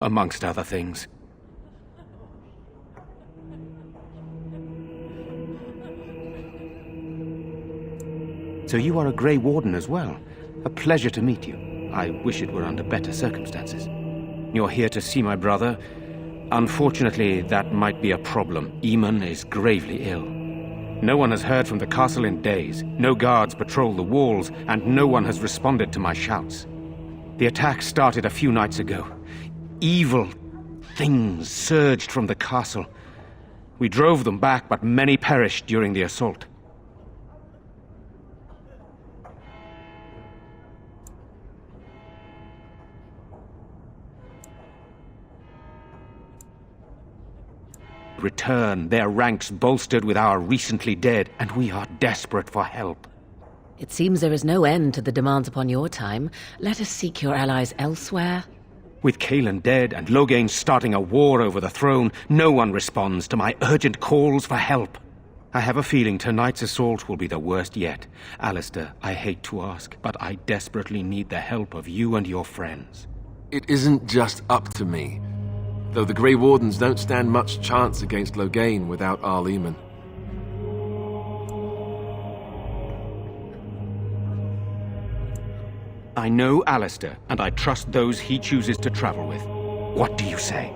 amongst other things. So you are a Grey Warden as well. A pleasure to meet you. I wish it were under better circumstances. You're here to see my brother. Unfortunately, that might be a problem. Eamon is gravely ill. No one has heard from the castle in days. No guards patrol the walls, and no one has responded to my shouts. The attack started a few nights ago. Evil things surged from the castle. We drove them back, but many perished during the assault. Return, their ranks bolstered with our recently dead, and we are desperate for help. It seems there is no end to the demands upon your time. Let us seek your allies elsewhere. With Cailan dead and Loghain starting a war over the throne, no one responds to my urgent calls for help. I have a feeling tonight's assault will be the worst yet. Alistair, I hate to ask, but I desperately need the help of you and your friends. It isn't just up to me. Though the Grey Wardens don't stand much chance against Loghain without Arl Eamon. I know Alistair, and I trust those he chooses to travel with. What do you say?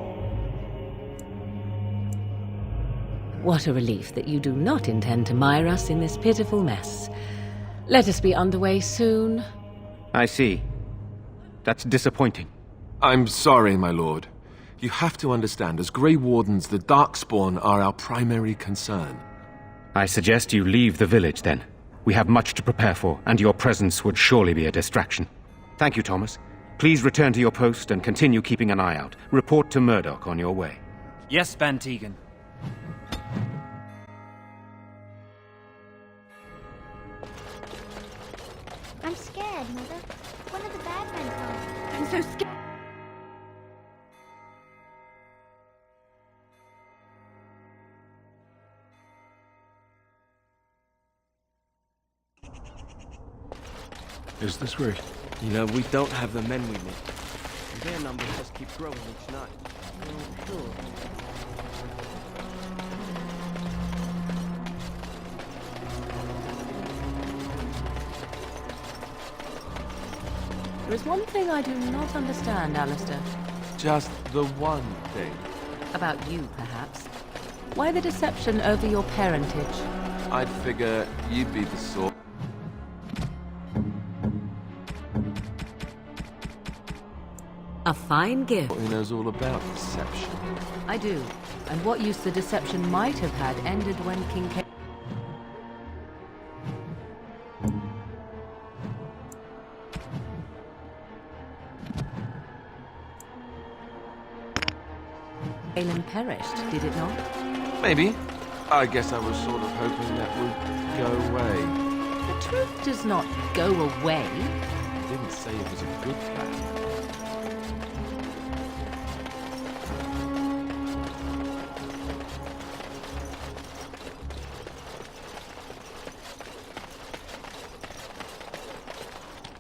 What a relief that you do not intend to mire us in this pitiful mess. Let us be underway soon. I see. That's disappointing. I'm sorry, my lord. You have to understand, as Grey Wardens, the Darkspawn are our primary concern. I suggest you leave the village, then. We have much to prepare for, and your presence would surely be a distraction. Thank you, Thomas. Please return to your post and continue keeping an eye out. Report to Murdoch on your way. Yes, Van Tegan. I'm scared, Mother. One of the bad men come. I'm so scared. Is this right? You know, we don't have the men we need. And their numbers just keep growing each night. Oh, sure. There is one thing I do not understand, Alistair. Just the one thing. About you, perhaps. Why the deception over your parentage? I'd figure you'd be the sort. A fine gift. Who knows all about deception? I do. And what use the deception might have had ended when King Cailan perished, did it not? Maybe. I guess I was sort of hoping that would go away. The truth does not go away. I didn't say it was a good plan.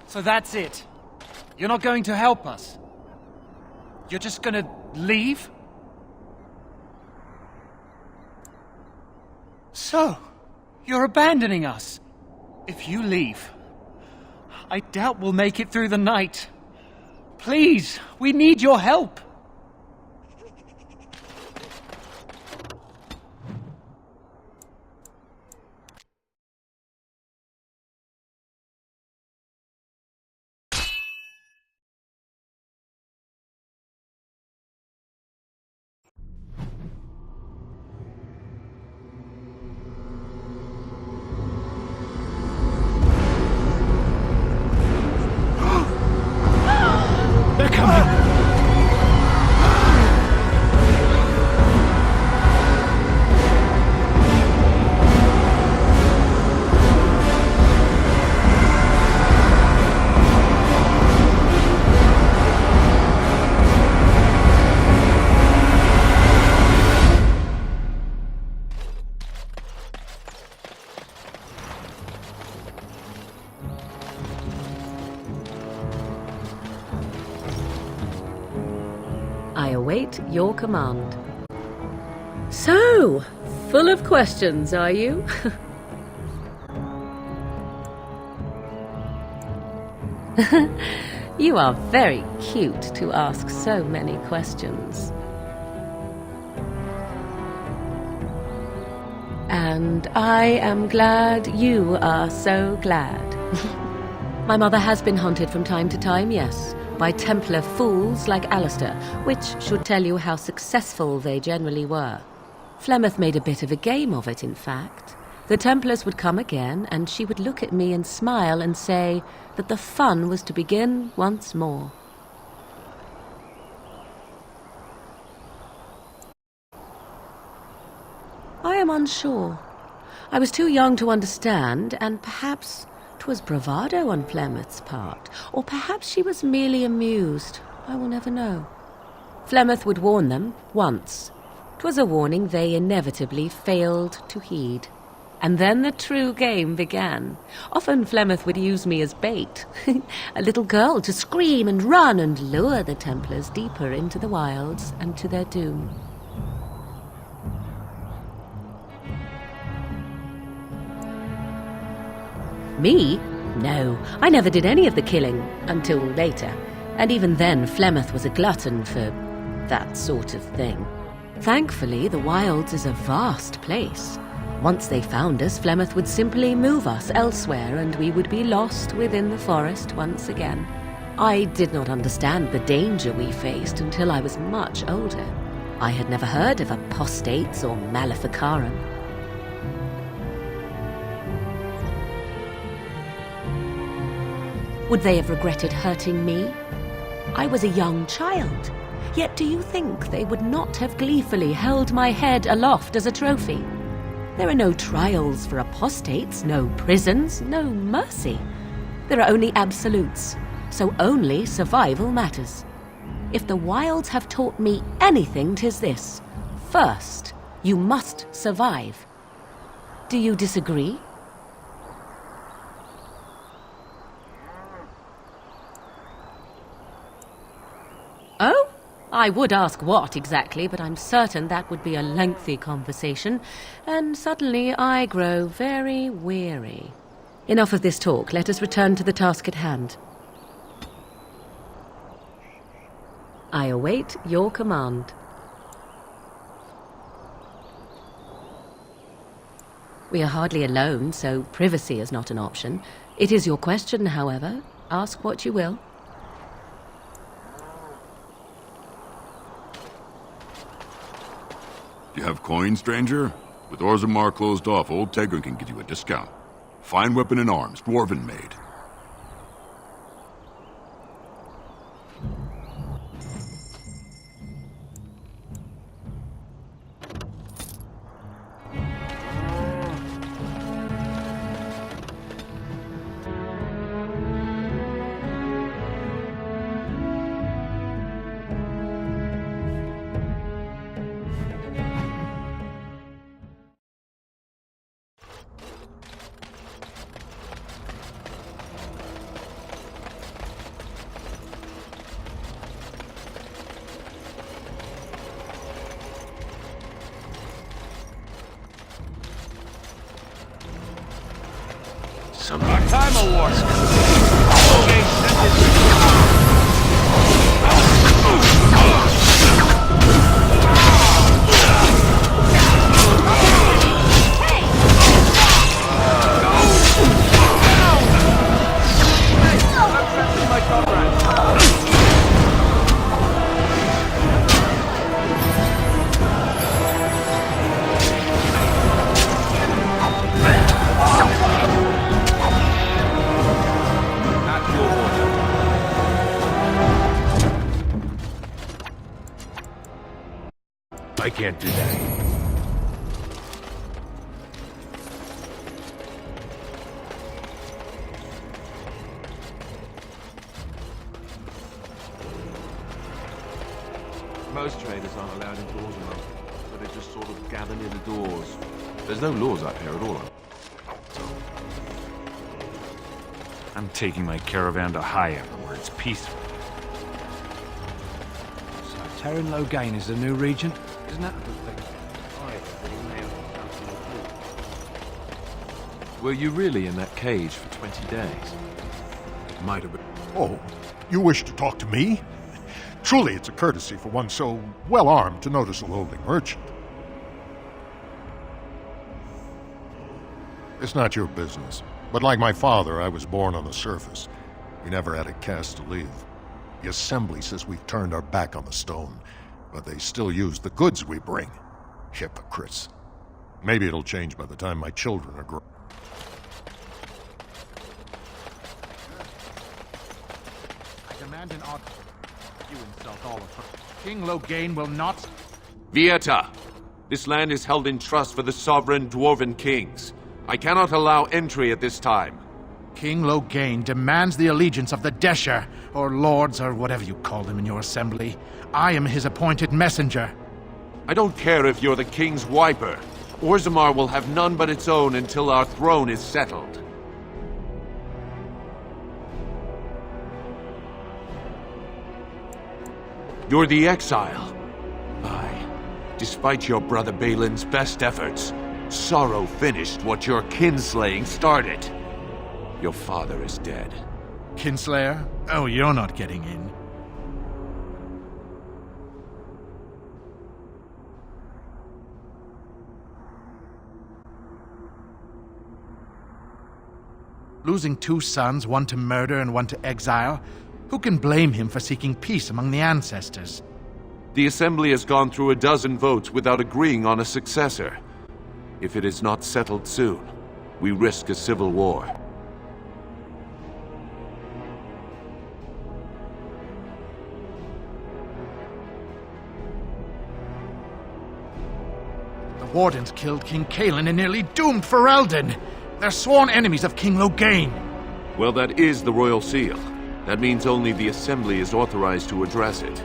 So that's it. You're not going to help us. You're just gonna leave? So, you're abandoning us. If you leave, I doubt we'll make it through the night. Please, we need your help. They're coming! I await your command. So, full of questions, are you? You are very cute to ask so many questions. And I am glad you are so glad. My mother has been haunted from time to time, yes, by Templar fools like Alistair, which should tell you how successful they generally were. Flemeth made a bit of a game of it, in fact. The Templars would come again, and she would look at me and smile and say that the fun was to begin once more. I am unsure. I was too young to understand, and perhaps 'twas bravado on Flemeth's part, or perhaps she was merely amused. I will never know. Flemeth would warn them once. 'Twas a warning they inevitably failed to heed. And then the true game began. Often Flemeth would use me as bait, a little girl to scream and run and lure the Templars deeper into the wilds and to their doom. Me? No, I never did any of the killing, until later. And even then, Flemeth was a glutton for that sort of thing. Thankfully, the wilds is a vast place. Once they found us, Flemeth would simply move us elsewhere, and we would be lost within the forest once again. I did not understand the danger we faced until I was much older. I had never heard of apostates or maleficarum. Would they have regretted hurting me? I was a young child. Yet do you think they would not have gleefully held my head aloft as a trophy? There are no trials for apostates, no prisons, no mercy. There are only absolutes, so only survival matters. If the wilds have taught me anything, 'tis this. First, you must survive. Do you disagree? Oh? I would ask what exactly, but I'm certain that would be a lengthy conversation, and suddenly I grow very weary. Enough of this talk. Let us return to the task at hand. I await your command. We are hardly alone, so privacy is not an option. It is your question, however. Ask what you will. You have coin, stranger? With Orzammar closed off, old Tegrin can give you a discount. Fine weapon and arms, dwarven made. Time awards. I can't do that. Most traders aren't allowed indoors enough, so they just sort of gather near the doors. There's no laws up here at all. So I'm taking my caravan to Higher, where it's peaceful. Besides, Terin Logain is the new regent. Isn't that a good thing? Were you really in that cage for 20 days? Might have been. Oh, you wish to talk to me? Truly, it's a courtesy for one so well-armed to notice a lowly merchant. It's not your business, but like my father, I was born on the surface. We never had a caste to leave. The Assembly says we've turned our back on the stone, but they still use the goods we bring. Hypocrites. Maybe it'll change by the time my children are grown. I demand an order. You insult all of us. King Logain will not... Vieta! This land is held in trust for the sovereign Dwarven kings. I cannot allow entry at this time. King Logain demands the allegiance of the Desher, or lords, or whatever you call them in your assembly. I am his appointed messenger. I don't care if you're the king's wiper. Orzammar will have none but its own until our throne is settled. You're the exile. Aye. Despite your brother Balin's best efforts, sorrow finished what your kinslaying started. Your father is dead. Kinslayer? Oh, you're not getting in. Losing two sons, one to murder and one to exile, who can blame him for seeking peace among the ancestors? The Assembly has gone through a dozen votes without agreeing on a successor. If it is not settled soon, we risk a civil war. The Wardens killed King Cailan and nearly doomed Ferelden. They're sworn enemies of King Logain. Well, that is the Royal Seal. That means only the Assembly is authorized to address it.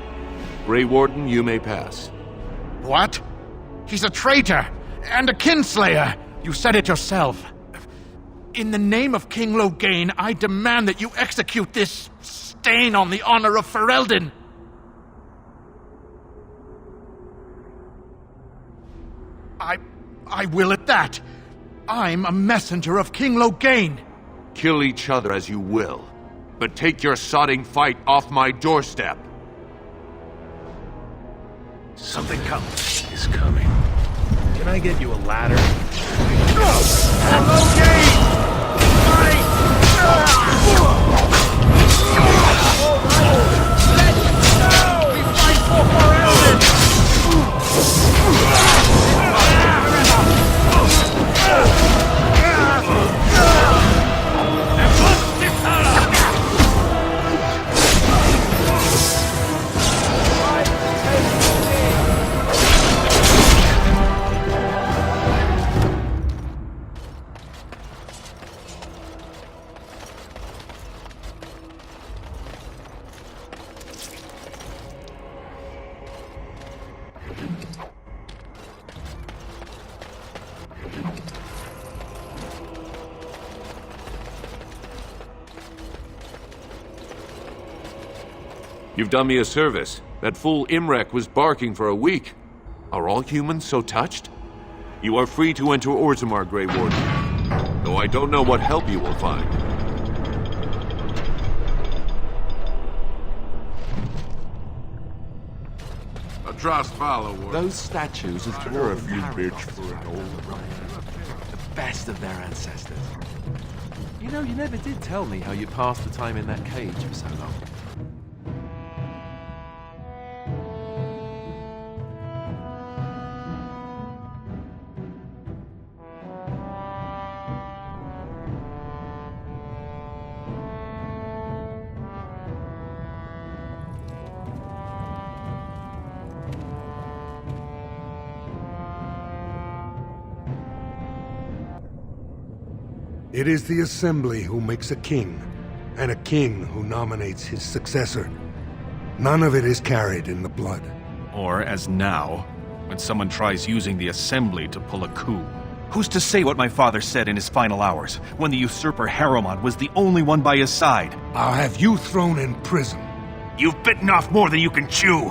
Grey Warden, you may pass. What? He's a traitor! And a kinslayer! You said it yourself. In the name of King Logain, I demand that you execute this stain on the honor of Ferelden! I will at that. I'm a messenger of King Logain. Kill each other as you will, but take your sodding fight off my doorstep. Something is coming. Can I get you a ladder? You've done me a service. That fool Imrek was barking for a week. Are all humans so touched? You are free to enter Orzammar, Grey Warden. Though I don't know what help you will find. A trust follow. Those statues of You're a few bitch for an old run. The best of their ancestors. You know, you never did tell me how you passed the time in that cage for so long. It is the Assembly who makes a king, and a king who nominates his successor. None of it is carried in the blood. Or, as now, when someone tries using the Assembly to pull a coup. Who's to say what my father said in his final hours, when the usurper Harrowmont was the only one by his side? I'll have you thrown in prison. You've bitten off more than you can chew!